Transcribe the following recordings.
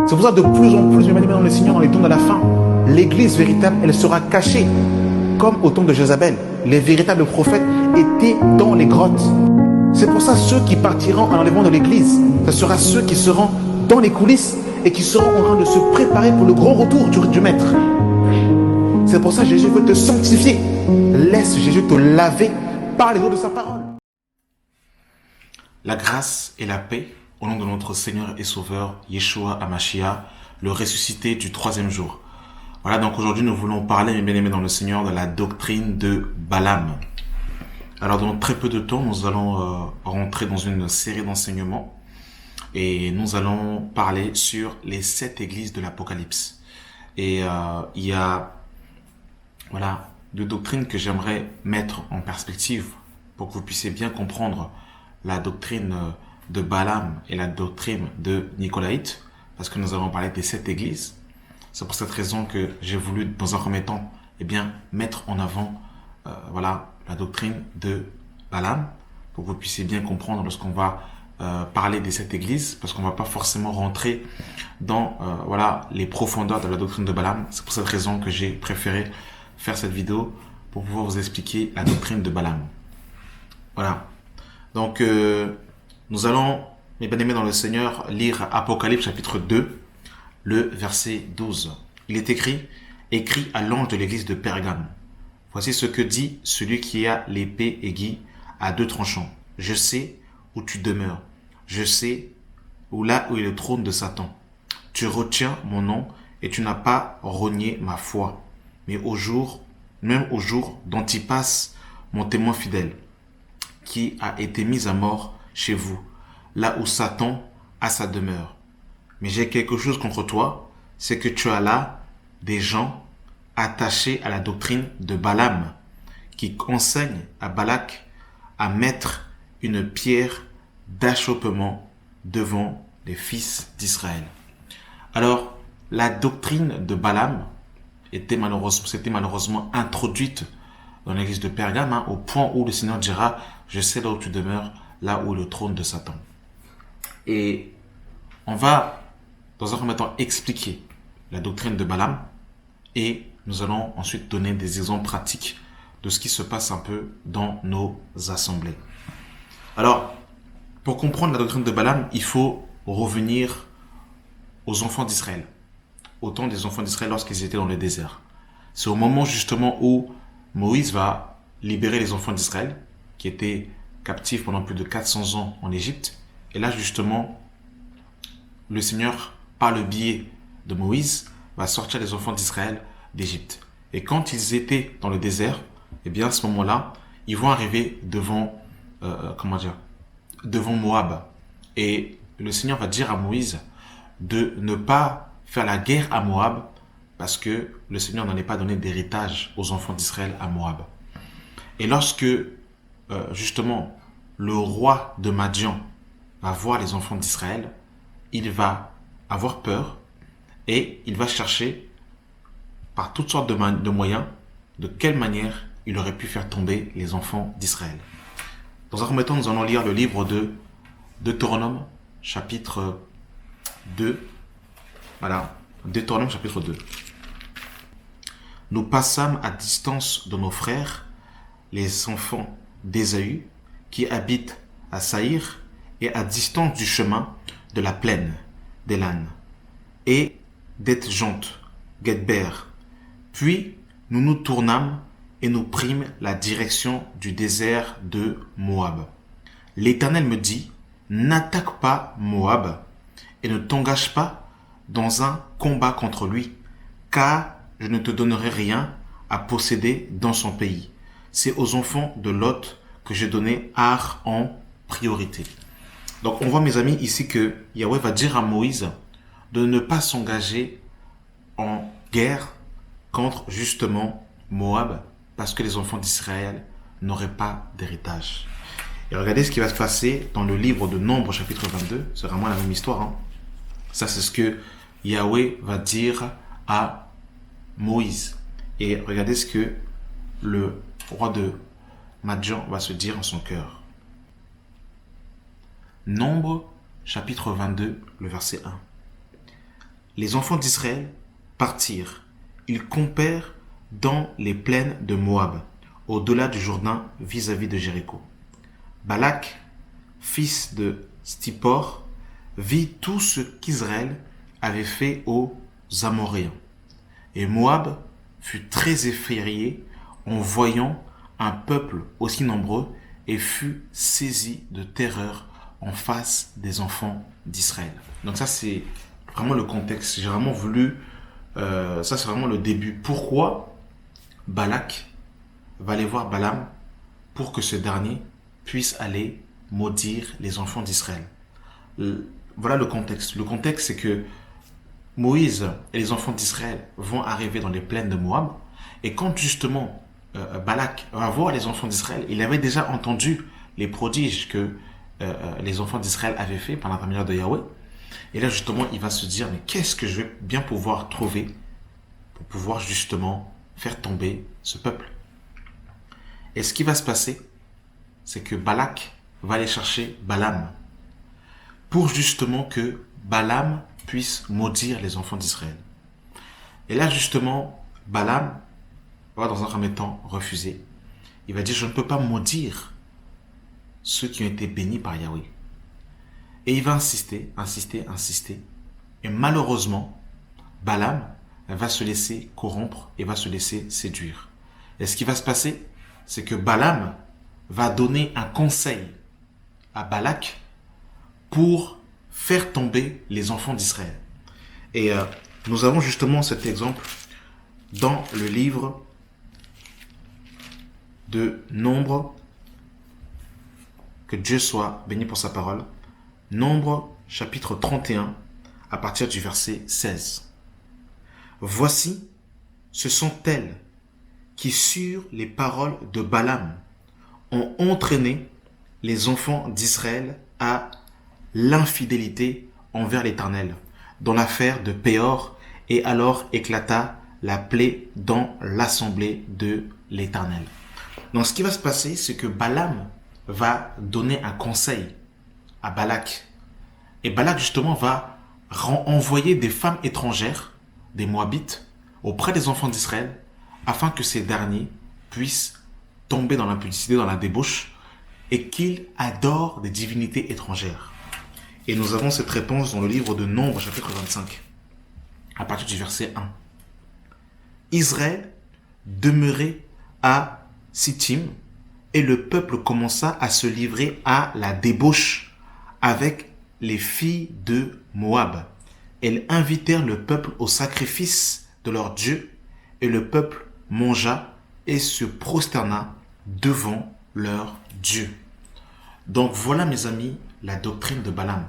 C'est pour ça que de plus en plus, bien-aimés dans le Seigneur, dans les temps de la fin, l'église véritable, elle sera cachée, comme au temps de Jézabel. Les véritables prophètes étaient dans les grottes. C'est pour ça ceux qui partiront à l'enlèvement de l'église, ce sera ceux qui seront dans les coulisses et qui seront en train de se préparer pour le grand retour du Maître. C'est pour ça que Jésus veut te sanctifier. Laisse Jésus te laver par les eaux de sa parole. La grâce et la paix au nom de notre Seigneur et Sauveur, Yeshua HaMashiach, le ressuscité du troisième jour. Voilà, donc aujourd'hui nous voulons parler, mes bien-aimés dans le Seigneur, de la doctrine de Balaam. Alors dans très peu de temps, nous allons rentrer dans une série d'enseignements et nous allons parler sur les 7 églises de l'Apocalypse. Et il y a deux doctrines que j'aimerais mettre en perspective pour que vous puissiez bien comprendre la doctrine de Balaam et la doctrine de Nicolaïte, parce que nous allons parler des 7 églises. C'est pour cette raison que j'ai voulu, dans un premier temps, mettre en avant la doctrine de Balaam, pour que vous puissiez bien comprendre lorsqu'on va parler des 7 églises, parce qu'on ne va pas forcément rentrer dans les profondeurs de la doctrine de Balaam. C'est pour cette raison que j'ai préféré faire cette vidéo pour pouvoir vous expliquer la doctrine de Balaam. Voilà. Donc, nous allons, mes bien-aimés dans le Seigneur, lire Apocalypse chapitre 2, le verset 12. Il est écrit à l'ange de l'église de Pergame. Voici ce que dit celui qui a l'épée aiguë à 2 tranchants. Je sais où tu demeures. Je sais où est le trône de Satan. Tu retiens mon nom et tu n'as pas renié ma foi. Mais même au jour d'Antipas, mon témoin fidèle, qui a été mis à mort chez vous, là où Satan a sa demeure. Mais j'ai quelque chose contre toi, c'est que tu as là des gens attachés à la doctrine de Balaam, qui enseignent à Balak à mettre une pierre d'achoppement devant les fils d'Israël. Alors, la doctrine de Balaam s'était malheureusement introduite dans l'église de Pergame, au point où le Seigneur dira « Je sais là où tu demeures, là où est le trône de Satan ». Et on va, dans un premier temps, expliquer la doctrine de Balaam et nous allons ensuite donner des exemples pratiques de ce qui se passe un peu dans nos assemblées. Alors, pour comprendre la doctrine de Balaam, il faut revenir aux enfants d'Israël, au temps des enfants d'Israël lorsqu'ils étaient dans le désert. C'est au moment justement où Moïse va libérer les enfants d'Israël, qui étaient captifs pendant plus de 400 ans en Égypte. Et là, justement, le Seigneur, par le biais de Moïse, va sortir les enfants d'Israël d'Égypte. Et quand ils étaient dans le désert, à ce moment-là, ils vont arriver devant Moab. Et le Seigneur va dire à Moïse de ne pas faire la guerre à Moab, parce que le Seigneur n'allait pas donner d'héritage aux enfants d'Israël à Moab. Et lorsque, justement, le roi de Madian va voir les enfants d'Israël, il va avoir peur et il va chercher, par toutes sortes de moyens, de quelle manière il aurait pu faire tomber les enfants d'Israël. Dans un premier temps, nous allons lire le livre de Deutéronome, chapitre 2. Voilà, Deutéronome, chapitre 2. Nous passâmes à distance de nos frères, les enfants d'Ésaü, qui habitent à Saïr, et à distance du chemin de la plaine d'Élan, et d'Eth-Jont, Guedber. Puis nous nous tournâmes et nous prîmes la direction du désert de Moab. L'Éternel me dit, n'attaque pas Moab, et ne t'engage pas dans un combat contre lui, car je ne te donnerai rien à posséder dans son pays. C'est aux enfants de Lot que j'ai donné Ar en priorité. Donc on voit, mes amis, ici que Yahweh va dire à Moïse de ne pas s'engager en guerre contre justement Moab, parce que les enfants d'Israël n'auraient pas d'héritage. Et regardez ce qui va se passer dans le livre de Nombres, chapitre 22. C'est vraiment la même histoire. Ça, c'est ce que Yahweh va dire à Moïse. Et regardez ce que le roi de Madian va se dire en son cœur. Nombre, chapitre 22, le verset 1. les enfants d'Israël partirent. Ils campèrent dans les plaines de Moab, au-delà du Jourdain vis-à-vis de Jéricho. Balak, fils de Stippor, vit tout ce qu'Israël avait fait aux Amoréens. Et Moab fut très effrayé en voyant un peuple aussi nombreux et fut saisi de terreur en face des enfants d'Israël. Donc ça c'est vraiment le contexte. J'ai vraiment voulu, ça c'est vraiment le début. Pourquoi Balak va aller voir Balaam pour que ce dernier puisse aller maudire les enfants d'Israël. Voilà le contexte. Le contexte c'est que Moïse et les enfants d'Israël vont arriver dans les plaines de Moab et quand justement Balak va voir les enfants d'Israël, il avait déjà entendu les prodiges que les enfants d'Israël avaient fait par l'intermédiaire de Yahweh. Et là, justement, il va se dire, mais qu'est-ce que je vais bien pouvoir trouver pour pouvoir justement faire tomber ce peuple? Et ce qui va se passer, c'est que Balak va aller chercher Balaam pour justement que Balaam puisse maudire les enfants d'Israël. Et là, justement, Balaam va dans un premier temps refuser. Il va dire, je ne peux pas maudire ceux qui ont été bénis par Yahweh. Et il va insister. Et malheureusement, Balaam va se laisser corrompre et va se laisser séduire. Et ce qui va se passer, c'est que Balaam va donner un conseil à Balak pour faire tomber les enfants d'Israël. Et nous avons justement cet exemple dans le livre de Nombre. Que Dieu soit béni pour sa parole. Nombre chapitre 31 à partir du verset 16. Voici, ce sont elles qui sur les paroles de Balaam ont entraîné les enfants d'Israël à l'infidélité envers l'Éternel dans l'affaire de Péor, et alors éclata la plaie dans l'assemblée de l'Éternel. Donc ce qui va se passer, c'est que Balaam va donner un conseil à Balak. Et Balak justement va envoyer des femmes étrangères, des Moabites, auprès des enfants d'Israël, afin que ces derniers puissent tomber dans l'impudicité, dans la débauche, et qu'ils adorent des divinités étrangères. Et nous avons cette réponse dans le livre de Nombre, chapitre 25, à partir du verset 1. Israël demeurait à Sittim, et le peuple commença à se livrer à la débauche avec les filles de Moab. Elles invitèrent le peuple au sacrifice de leur Dieu, et le peuple mangea et se prosterna devant leur Dieu. Donc voilà mes amis, la doctrine de Balaam.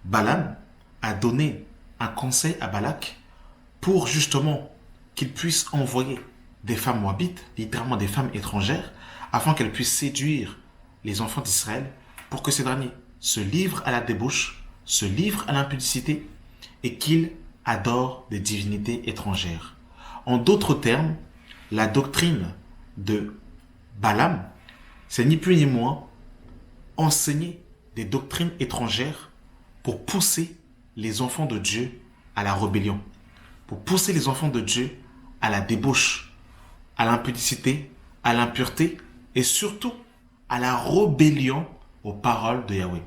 Balaam a donné un conseil à Balak pour justement qu'il puisse envoyer des femmes moabites, littéralement des femmes étrangères, afin qu'elles puissent séduire les enfants d'Israël pour que ces derniers se livrent à la débauche, se livrent à l'impudicité et qu'ils adorent des divinités étrangères. En d'autres termes, la doctrine de Balaam, c'est ni plus ni moins enseigner des doctrines étrangères pour pousser les enfants de Dieu à la rébellion, pour pousser les enfants de Dieu à la débauche, à l'impudicité, à l'impureté et surtout à la rébellion aux paroles de Yahweh.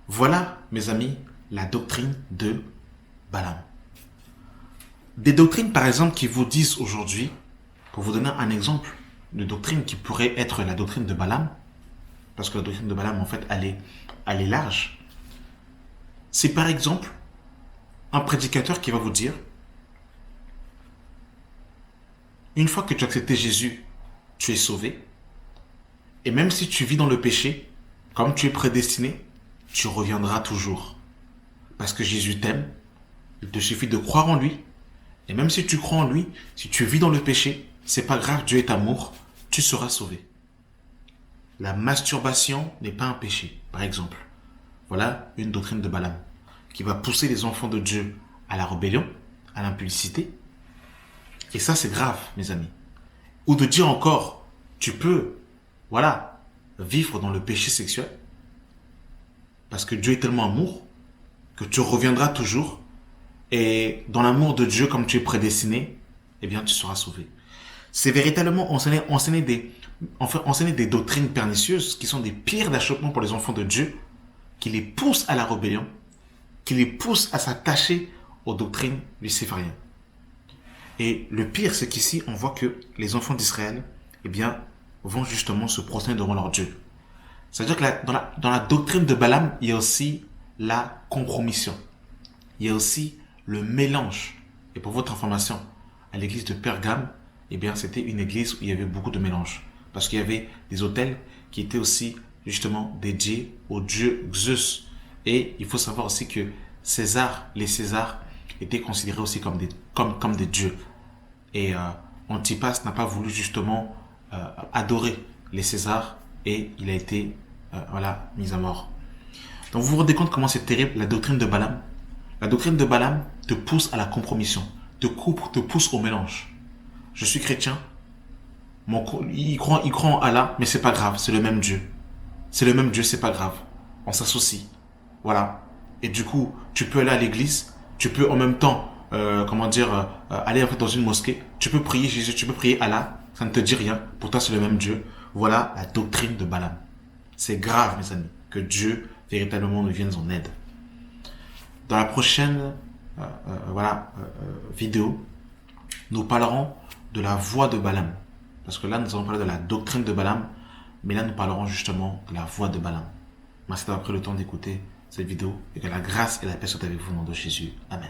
Voilà, mes amis, la doctrine de Balaam. Des doctrines, par exemple, qui vous disent aujourd'hui, pour vous donner un exemple de doctrine qui pourrait être la doctrine de Balaam, parce que la doctrine de Balaam, en fait, elle est large. C'est par exemple un prédicateur qui va vous dire, une fois que tu as accepté Jésus, tu es sauvé. Et même si tu vis dans le péché, comme tu es prédestiné, tu reviendras toujours. Parce que Jésus t'aime, il te suffit de croire en lui. Et même si tu crois en lui, si tu vis dans le péché, c'est pas grave, Dieu est amour, tu seras sauvé. La masturbation n'est pas un péché, par exemple. Voilà une doctrine de Balaam qui va pousser les enfants de Dieu à la rébellion, à l'impudicité. Et ça, c'est grave, mes amis. Ou de dire encore, tu peux, vivre dans le péché sexuel parce que Dieu est tellement amour que tu reviendras toujours et dans l'amour de Dieu, comme tu es prédestiné, eh bien, tu seras sauvé. C'est véritablement enseigner des doctrines pernicieuses qui sont des pires d'achoppement pour les enfants de Dieu, qui les poussent à la rébellion, qui les poussent à s'attacher aux doctrines lucifériennes. Et le pire, c'est qu'ici, on voit que les enfants d'Israël, eh bien, vont justement se prosterner devant leur Dieu. C'est-à-dire que dans la doctrine de Balaam, il y a aussi la compromission. Il y a aussi le mélange. Et pour votre information, à l'église de Pergame, eh bien, c'était une église où il y avait beaucoup de mélange. Parce qu'il y avait des autels qui étaient aussi, justement, dédiés au dieu Zeus. Et il faut savoir aussi que les Césars, étaient considérés aussi comme des dieux. Et Antipas n'a pas voulu justement adorer les Césars et il a été mis à mort. Donc vous vous rendez compte comment c'est terrible la doctrine de Balaam. La doctrine de Balaam te pousse à la compromission, te pousse au mélange. Je suis chrétien, il croit en Allah, mais c'est pas grave, c'est le même Dieu. C'est le même Dieu, c'est pas grave. On s'associe. Voilà. Et du coup, tu peux aller à l'église, tu peux en même temps, aller dans une mosquée, tu peux prier Jésus, tu peux prier Allah, ça ne te dit rien, pour toi c'est le même Dieu. Voilà la doctrine de Balaam. C'est grave, mes amis, que Dieu véritablement nous vienne en aide. Dans la prochaine vidéo, nous parlerons de la voix de Balaam. Parce que là, nous allons parler de la doctrine de Balaam, mais là, nous parlerons justement de la voix de Balaam. Merci d'avoir pris le temps d'écouter cette vidéo et que la grâce et la paix soient avec vous au nom de Jésus. Amen.